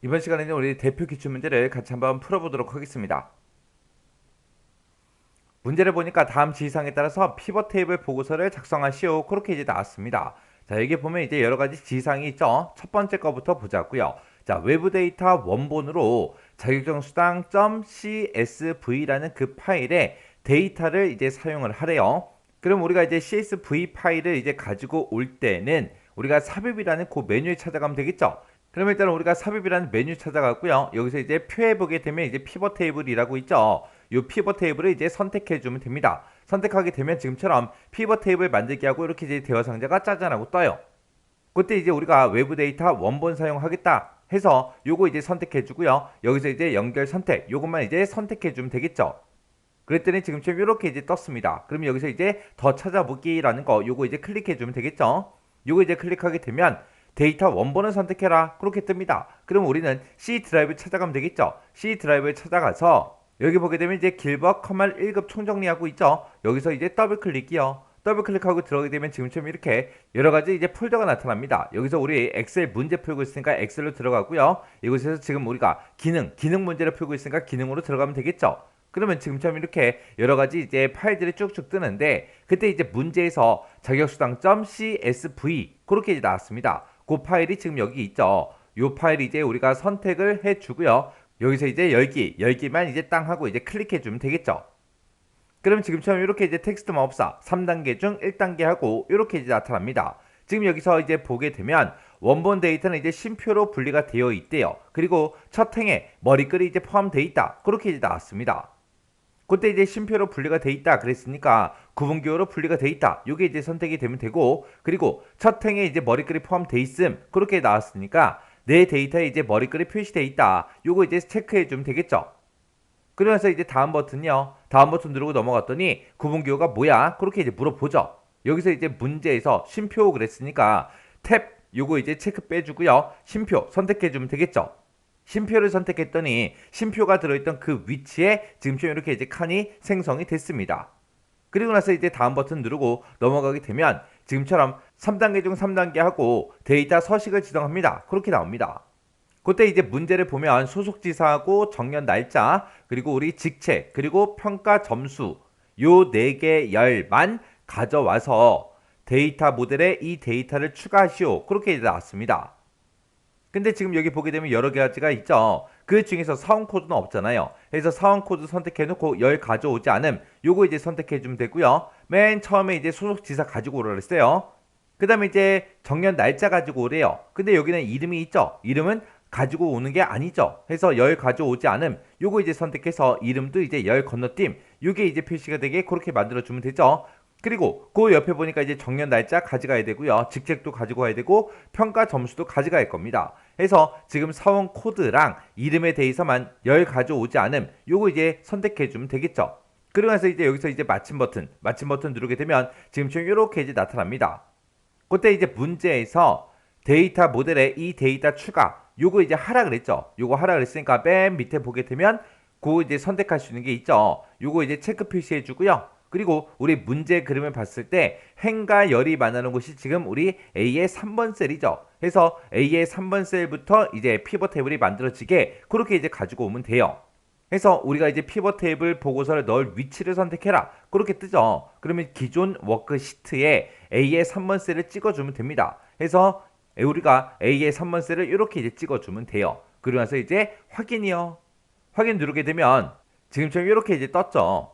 이번 시간에는 우리 대표 기출 문제를 같이 한번 풀어보도록 하겠습니다. 문제를 보니까 다음 지시사항에 따라서 피벗 테이블 보고서를 작성하시오. 그렇게 이제 나왔습니다. 자, 여기 보면 이제 여러 가지 지시사항이 있죠. 첫 번째 거부터 보자고요. 자, 외부 데이터 원본으로 자격증 수당 .csv라는 그 파일에 데이터를 이제 사용을 하래요. 그럼 우리가 이제 CSV 파일을 이제 가지고 올 때는 우리가 삽입이라는 그 메뉴에 찾아가면 되겠죠. 그럼 일단 우리가 삽입이라는 메뉴 찾아갔고요. 여기서 이제 표해 보게 되면 이제 피벗 테이블이라고 있죠. 이 피벗 테이블을 이제 선택해 주면 됩니다. 선택하게 되면 지금처럼 피벗 테이블 만들기 하고 이렇게 이제 대화 상자가 짜잔하고 떠요. 그때 이제 우리가 외부 데이터 원본 사용하겠다 해서 요거 이제 선택해 주고요. 여기서 이제 연결 선택 요것만 이제 선택해 주면 되겠죠. 그랬더니 지금처럼 이렇게 이제 떴습니다. 그럼 여기서 이제 더 찾아보기라는 거 요거 이제 클릭해 주면 되겠죠. 요거 이제 클릭하게 되면 데이터 원본을 선택해라 그렇게 뜹니다. 그럼 우리는 C 드라이브 찾아가면 되겠죠. C 드라이브에 찾아가서 여기 보게 되면 이제 길버 커말 1급 총정리하고 있죠. 여기서 이제 더블 클릭이요. 더블 클릭하고 들어가게 되면 지금처럼 이렇게 여러 가지 이제 폴더가 나타납니다. 여기서 우리 엑셀 문제 풀고 있으니까 엑셀로 들어가고요. 이곳에서 지금 우리가 기능 문제를 풀고 있으니까 기능으로 들어가면 되겠죠. 그러면 지금처럼 이렇게 여러 가지 이제 파일들이 쭉쭉 뜨는데 그때 이제 문제에서 자격수당.csv 그렇게 이제 나왔습니다. 그 파일이 지금 여기 있죠. 이 파일 이제 우리가 선택을 해주고요. 여기서 이제 열기만 이제 땅 하고 이제 클릭해주면 되겠죠. 그럼 지금처럼 이렇게 이제 텍스트 마법사 3단계 중 1단계 하고 이렇게 이제 나타납니다. 지금 여기서 이제 보게 되면 원본 데이터는 이제 쉼표로 분리가 되어 있대요. 그리고 첫 행에 머리글이 이제 포함되어 있다. 그렇게 이제 나왔습니다. 그때 이제 쉼표로 분리가 돼 있다 그랬으니까 구분기호로 분리가 돼 있다. 요게 이제 선택이 되면 되고 그리고 첫 행에 이제 머리글이 포함돼 있음 그렇게 나왔으니까 내 데이터에 이제 머리글이 표시돼 있다. 요거 이제 체크해 주면 되겠죠. 그러면서 이제 다음 버튼이요. 다음 버튼 누르고 넘어갔더니 구분기호가 뭐야? 그렇게 이제 물어보죠. 여기서 이제 문제에서 쉼표 그랬으니까 탭 요거 이제 체크 빼주고요. 쉼표 선택해 주면 되겠죠. 쉼표를 선택했더니 쉼표가 들어있던 그 위치에 지금처럼 이렇게 이제 칸이 생성이 됐습니다. 그리고 나서 이제 다음 버튼 누르고 넘어가게 되면 지금처럼 3단계 중 3단계 하고 데이터 서식을 지정합니다. 그렇게 나옵니다. 그때 이제 문제를 보면 소속지사하고 정년 날짜 그리고 우리 직책 그리고 평가 점수 요 4개 열만 가져와서 데이터 모델에 이 데이터를 추가하시오. 그렇게 이제 나왔습니다. 근데 지금 여기 보게 되면 여러 가지가 있죠. 그 중에서 사원 코드는 없잖아요. 그래서 사원 코드 선택해 놓고 열 가져오지 않음. 요거 이제 선택해 주면 되고요. 맨 처음에 이제 소속 지사 가지고 오라 그랬어요. 그 다음에 이제 정년 날짜 가지고 오래요. 근데 여기는 이름이 있죠. 이름은 가지고 오는 게 아니죠. 해서 열 가져오지 않음. 요거 이제 선택해서 이름도 이제 열 건너뛰임. 요게 이제 표시가 되게 그렇게 만들어 주면 되죠. 그리고 그 옆에 보니까 이제 정년 날짜 가져가야 되고요. 직책도 가지고 가야 되고 평가 점수도 가져갈 겁니다. 해서 지금 사원 코드랑 이름에 대해서만 열 가져오지 않음. 요거 이제 선택해 주면 되겠죠. 그러고 나서 이제 여기서 이제 마침 버튼 누르게 되면 지금처럼 이렇게 이제 나타납니다. 그때 이제 문제에서 데이터 모델에 이 데이터 추가 요거 이제 하라 그랬죠. 요거 하라 그랬으니까 맨 밑에 보게 되면 그 이제 선택할 수 있는 게 있죠. 요거 이제 체크 표시해 주고요. 그리고 우리 문제 그림을 봤을 때 행과 열이 만나는 곳이 지금 우리 A의 3번 셀이죠. 그래서 A의 3번 셀부터 이제 피벗 테이블이 만들어지게 그렇게 이제 가지고 오면 돼요. 그래서 우리가 이제 피벗 테이블 보고서를 넣을 위치를 선택해라. 그렇게 뜨죠. 그러면 기존 워크시트에 A의 3번 셀을 찍어주면 됩니다. 그래서 우리가 A의 3번 셀을 이렇게 이제 찍어주면 돼요. 그러고 나서 이제 확인이요. 확인 누르게 되면 지금처럼 이렇게 이제 떴죠.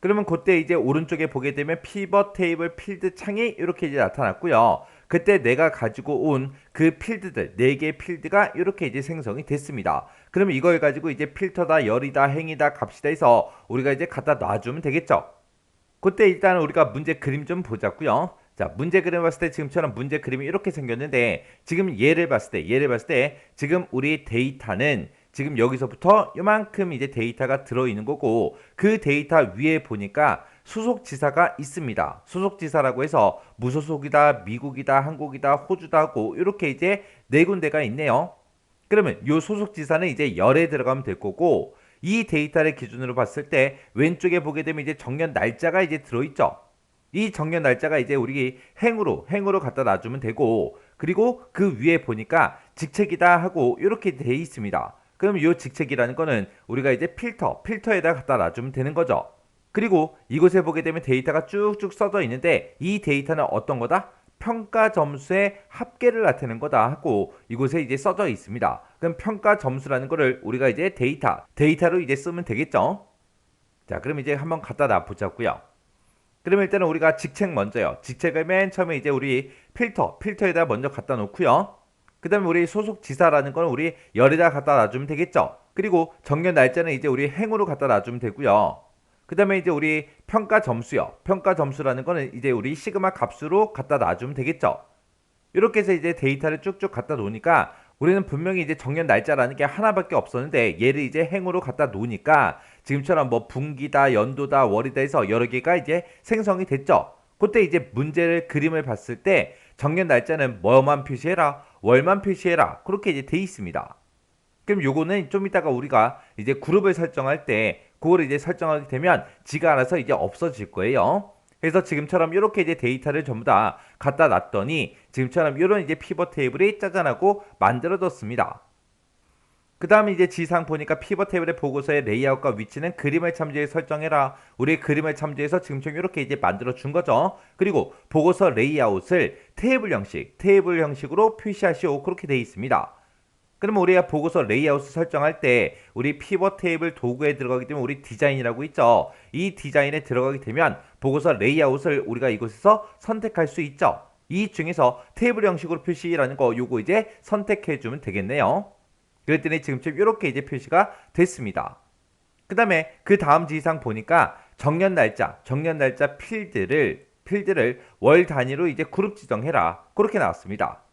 그러면 그때 이제 오른쪽에 보게 되면 피벗 테이블 필드 창이 이렇게 이제 나타났고요. 그때 내가 가지고 온 그 필드들 4개의 필드가 이렇게 이제 생성이 됐습니다. 그러면 이걸 가지고 이제 필터다, 열이다, 행이다, 값이다 해서 우리가 이제 갖다 놔주면 되겠죠. 그때 일단 우리가 문제 그림 좀 보자고요. 자, 문제 그림 봤을 때 지금처럼 문제 그림이 이렇게 생겼는데 지금 얘를 봤을 때 지금 우리 데이터는 지금 여기서부터 요만큼 이제 데이터가 들어있는 거고 그 데이터 위에 보니까 수속지사가 있습니다. 수속지사라고 해서 무소속이다, 미국이다, 한국이다, 호주다 하고 이렇게 이제 4군데가 있네요. 그러면 요 소속지사는 이제 열에 들어가면 될 거고 이 데이터를 기준으로 봤을 때 왼쪽에 보게 되면 이제 정년 날짜가 이제 들어있죠. 이 정년 날짜가 이제 우리 행으로 갖다 놔주면 되고 그리고 그 위에 보니까 직책이다 하고 이렇게 돼 있습니다. 그럼 이 직책이라는 거는 우리가 이제 필터에다 갖다 놔주면 되는 거죠. 그리고 이곳에 보게 되면 데이터가 쭉쭉 써져 있는데 이 데이터는 어떤 거다? 평가 점수의 합계를 나타내는 거다 하고 이곳에 이제 써져 있습니다. 그럼 평가 점수라는 거를 우리가 이제 데이터로 이제 쓰면 되겠죠. 자, 그럼 이제 한번 갖다 놔보자고요. 그럼 일단은 우리가 직책 먼저요. 직책을 맨 처음에 이제 우리 필터에다 먼저 갖다 놓고요. 그 다음에 우리 소속 지사라는 건 우리 열에다 갖다 놔주면 되겠죠. 그리고 정년 날짜는 이제 우리 행으로 갖다 놔주면 되고요. 그 다음에 이제 우리 평가 점수요. 평가 점수라는 거는 이제 우리 시그마 값으로 갖다 놔주면 되겠죠. 이렇게 해서 이제 데이터를 쭉쭉 갖다 놓으니까 우리는 분명히 이제 정년 날짜라는 게 하나밖에 없었는데 얘를 이제 행으로 갖다 놓으니까 지금처럼 뭐 분기다, 연도다, 월이다 해서 여러 개가 이제 생성이 됐죠. 그때 이제 문제를 그림을 봤을 때 정년 날짜는 뭐만 표시해라, 월만 표시해라 그렇게 이제 돼 있습니다. 그럼 요거는 좀 이따가 우리가 이제 그룹을 설정할 때 그거를 이제 설정하게 되면 지가 알아서 이제 없어질 거예요. 그래서 지금처럼 이렇게 이제 데이터를 전부 다 갖다 놨더니 지금처럼 이런 이제 피벗 테이블이 짜잔하고 만들어졌습니다. 그 다음에 이제 지상 보니까 피벗 테이블의 보고서의 레이아웃과 위치는 그림을 참조해 설정해라. 우리 그림을 참조해서 지금처럼 이렇게 이제 만들어 준 거죠. 그리고 보고서 레이아웃을 테이블 형식으로 표시하시오. 그렇게 되어 있습니다. 그러면 우리가 보고서 레이아웃을 설정할 때 우리 피벗 테이블 도구에 들어가게 되면 우리 디자인이라고 있죠. 이 디자인에 들어가게 되면 보고서 레이아웃을 우리가 이곳에서 선택할 수 있죠. 이 중에서 테이블 형식으로 표시라는 거 요거 이제 선택해 주면 되겠네요. 그랬더니 지금쯤 이렇게 이제 표시가 됐습니다. 그 다음에 그 다음 지상 보니까 정년 날짜 필드를 월 단위로 이제 그룹 지정해라. 그렇게 나왔습니다.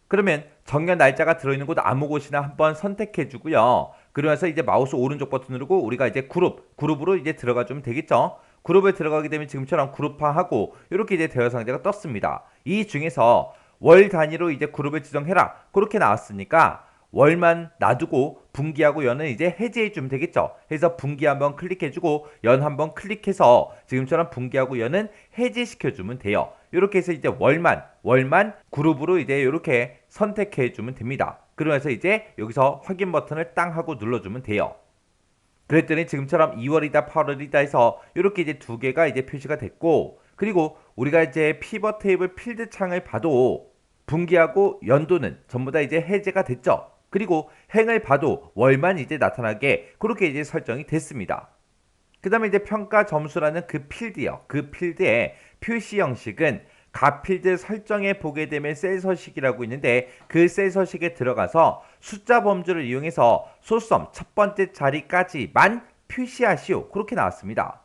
그러면 정년 날짜가 들어있는 곳 아무 곳이나 한번 선택해 주고요. 그러면서 이제 마우스 오른쪽 버튼 누르고 우리가 이제 그룹으로 이제 들어가 주면 되겠죠. 그룹에 들어가게 되면 지금처럼 그룹화하고 이렇게 이제 대화 상자가 떴습니다. 이 중에서 월 단위로 이제 그룹을 지정해라. 그렇게 나왔으니까 월만 놔두고 분기하고 연은 이제 해제해 주면 되겠죠. 그래서 분기 한번 클릭해주고 연 한번 클릭해서 지금처럼 분기하고 연은 해제시켜 주면 돼요. 이렇게 해서 이제 월만 그룹으로 이제 이렇게 선택해 주면 됩니다. 그러면서 이제 여기서 확인 버튼을 땅 하고 눌러주면 돼요. 그랬더니 지금처럼 2월이다 8월이다 해서 이렇게 이제 두 개가 이제 표시가 됐고, 그리고 우리가 이제 피벗 테이블 필드 창을 봐도 분기하고 연도는 전부 다 이제 해제가 됐죠. 그리고 행을 봐도 월만 이제 나타나게 그렇게 이제 설정이 됐습니다. 그 다음에 이제 평가 점수라는 그 필드요. 그 필드의 표시 형식은 각 필드 설정해 보게 되면 셀 서식이라고 있는데 그 셀 서식에 들어가서 숫자 범주를 이용해서 소수점 첫 번째 자리까지만 표시하시오. 그렇게 나왔습니다.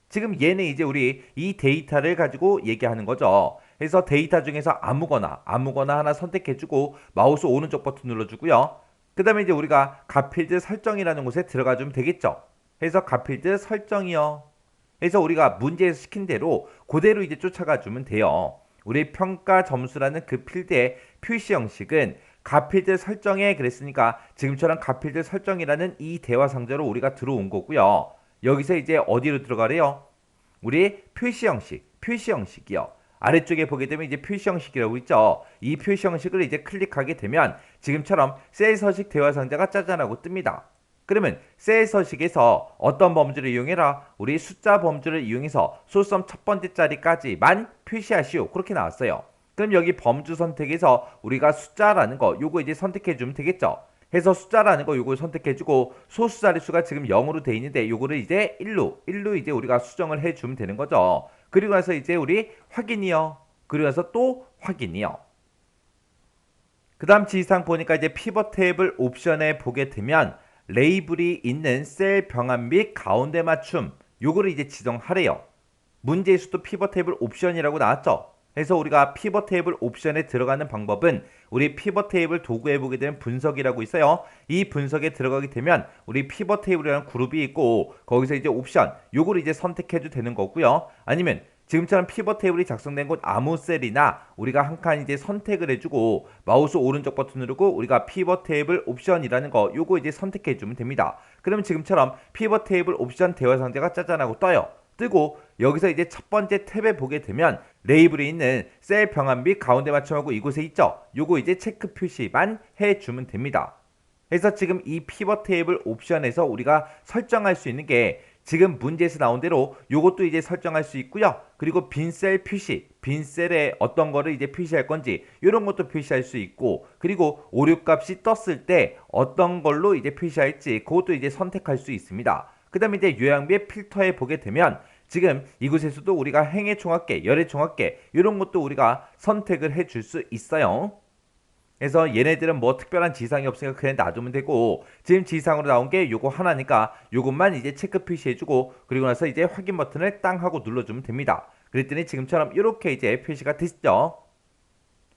지금 얘는 이제 우리 이 데이터를 가지고 얘기하는 거죠. 그래서 데이터 중에서 아무거나 하나 선택해주고 마우스 오른쪽 버튼 눌러주고요. 그 다음에 이제 우리가 갓필드 설정이라는 곳에 들어가주면 되겠죠. 그래서 갓필드 설정이요. 그래서 우리가 문제에서 시킨 대로 그대로 이제 쫓아가 주면 돼요. 우리 평가 점수라는 그 필드의 표시 형식은 갓필드 설정에 그랬으니까 지금처럼 갓필드 설정이라는 이 대화 상자로 우리가 들어온 거고요. 여기서 이제 어디로 들어가래요? 우리 표시 형식이요. 아래쪽에 보게 되면 이제 표시 형식이라고 있죠. 이 표시 형식을 이제 클릭하게 되면 지금처럼 셀 서식 대화 상자가 짜잔하고 뜹니다. 그러면 셀 서식에서 어떤 범주를 이용해라? 우리 숫자 범주를 이용해서 소수점 첫 번째 자리까지만 표시하시오. 그렇게 나왔어요. 그럼 여기 범주 선택에서 우리가 숫자라는 거 요거 이제 선택해 주면 되겠죠. 해서 숫자라는 거 요걸 선택해주고 소수 자릿수가 지금 0으로 돼 있는데 요거를 이제 1로 이제 우리가 수정을 해주면 되는 거죠. 그리고 나서 이제 우리 확인이요. 그리고 나서 또 확인이요. 그 다음 지상 보니까 이제 피벗 테이블 옵션에 보게 되면 레이블이 있는 셀 병합 및 가운데 맞춤 요거를 이제 지정하래요. 문제에서도 피벗 테이블 옵션이라고 나왔죠. 그래서 우리가 피벗 테이블 옵션에 들어가는 방법은 우리 피벗 테이블 도구에 보게 되면 분석이라고 있어요. 이 분석에 들어가게 되면 우리 피벗 테이블이라는 그룹이 있고 거기서 이제 옵션 요거를 이제 선택해도 되는 거고요. 아니면 지금처럼 피벗 테이블이 작성된 곳 아무 셀이나 우리가 한 칸 이제 선택을 해주고 마우스 오른쪽 버튼 누르고 우리가 피벗 테이블 옵션이라는 거 요거 이제 선택해 주면 됩니다. 그러면 지금처럼 피벗 테이블 옵션 대화 상자가 짜잔하고 떠요. 뜨고 여기서 이제 첫 번째 탭에 보게 되면 레이블이 있는 셀 병합 및 가운데 맞춤하고 이곳에 있죠. 요거 이제 체크 표시만 해주면 됩니다. 그래서 지금 이 피벗 테이블 옵션에서 우리가 설정할 수 있는 게 지금 문제에서 나온 대로 요것도 이제 설정할 수 있고요. 그리고 빈셀 표시, 빈셀에 어떤 거를 이제 표시할 건지 이런 것도 표시할 수 있고, 그리고 오류 값이 떴을 때 어떤 걸로 이제 표시할지 그것도 이제 선택할 수 있습니다. 그 다음에 이제 요양비의 필터에 보게 되면 지금 이곳에서도 우리가 행의 총합계, 열의 총합계 이런 것도 우리가 선택을 해줄 수 있어요. 그래서 얘네들은 뭐 특별한 지상이 없으니까 그냥 놔두면 되고, 지금 지상으로 나온 게 요거 하나니까 요것만 이제 체크 표시해주고, 그리고 나서 이제 확인 버튼을 땅 하고 눌러주면 됩니다. 그랬더니 지금처럼 이렇게 이제 표시가 됐죠.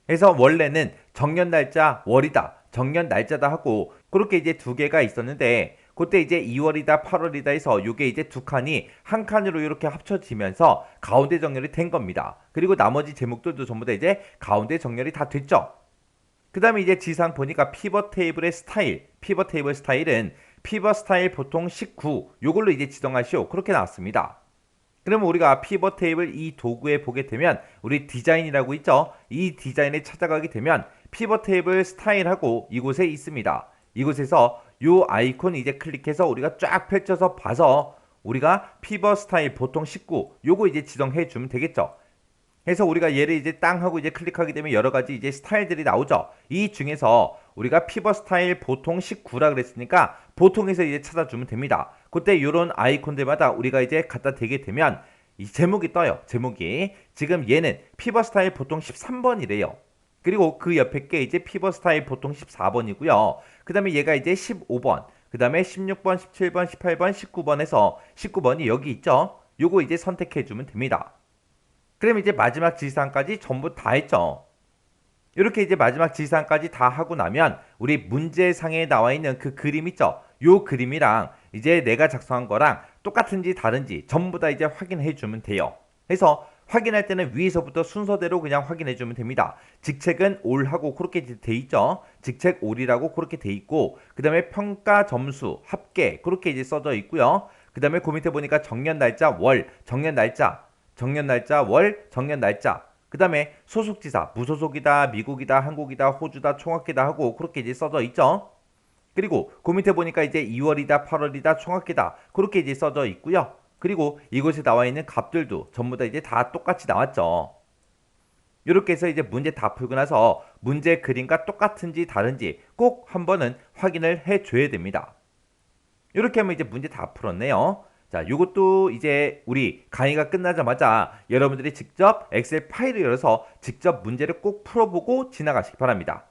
그래서 원래는 정년 날짜 월이다, 정년 날짜다 하고 그렇게 이제 두 개가 있었는데, 그때 이제 2월이다 8월이다 해서 요게 이제 두 칸이 한 칸으로 이렇게 합쳐지면서 가운데 정렬이 된 겁니다. 그리고 나머지 제목들도 전부 다 이제 가운데 정렬이 다 됐죠. 그 다음에 이제 지상 보니까 피벗 테이블의 스타일, 피벗 테이블 스타일은 피벗 스타일 보통 19 요걸로 이제 지정하시오, 그렇게 나왔습니다. 그러면 우리가 피벗 테이블 이 도구에 보게 되면 우리 디자인이라고 있죠. 이 디자인에 찾아가게 되면 피벗 테이블 스타일하고 이곳에 있습니다. 이곳에서 요 아이콘 이제 클릭해서 우리가 쫙 펼쳐서 봐서 우리가 피벗 스타일 보통 19 요거 이제 지정해 주면 되겠죠. 그래서 우리가 얘를 이제 땅 하고 이제 클릭하게 되면 여러 가지 이제 스타일들이 나오죠. 이 중에서 우리가 피벗 스타일 보통 19라 그랬으니까 보통에서 이제 찾아주면 됩니다. 그때 요런 아이콘들마다 우리가 이제 갖다 대게 되면 이 제목이 떠요. 제목이 지금 얘는 피벗 스타일 보통 13번이래요. 그리고 그 옆에 게 이제 피벗 스타일 보통 14번이고요. 그 다음에 얘가 이제 15번, 그 다음에 16번, 17번, 18번, 19번에서 19번이 여기 있죠. 요거 이제 선택해주면 됩니다. 그럼 이제 마지막 지시사항까지 전부 다 했죠. 이렇게 이제 마지막 지시사항까지 다 하고 나면 우리 문제상에 나와 있는 그 그림 있죠. 요 그림이랑 이제 내가 작성한 거랑 똑같은지 다른지 전부 다 이제 확인해 주면 돼요. 그래서 확인할 때는 위에서부터 순서대로 그냥 확인해 주면 됩니다. 직책은 올하고 그렇게 돼 있죠. 직책 올이라고 그렇게 돼 있고, 그 다음에 평가 점수 합계 그렇게 이제 써져 있고요. 그 다음에 그 밑에 보니까 정년 날짜 월, 정년 날짜, 정년 날짜 월, 정년 날짜, 그 다음에 소속지사 무소속이다, 미국이다, 한국이다, 호주다, 총합계다 하고 그렇게 이제 써져 있죠. 그리고 그 밑에 보니까 이제 2월이다 8월이다 총합계다 그렇게 이제 써져 있고요. 그리고 이곳에 나와 있는 값들도 전부 다 이제 다 똑같이 나왔죠. 이렇게 해서 이제 문제 다 풀고 나서 문제 그림과 똑같은지 다른지 꼭 한번은 확인을 해줘야 됩니다. 이렇게 하면 이제 문제 다 풀었네요. 자, 요것도 이제 우리 강의가 끝나자마자 여러분들이 직접 엑셀 파일을 열어서 직접 문제를 꼭 풀어보고 지나가시기 바랍니다.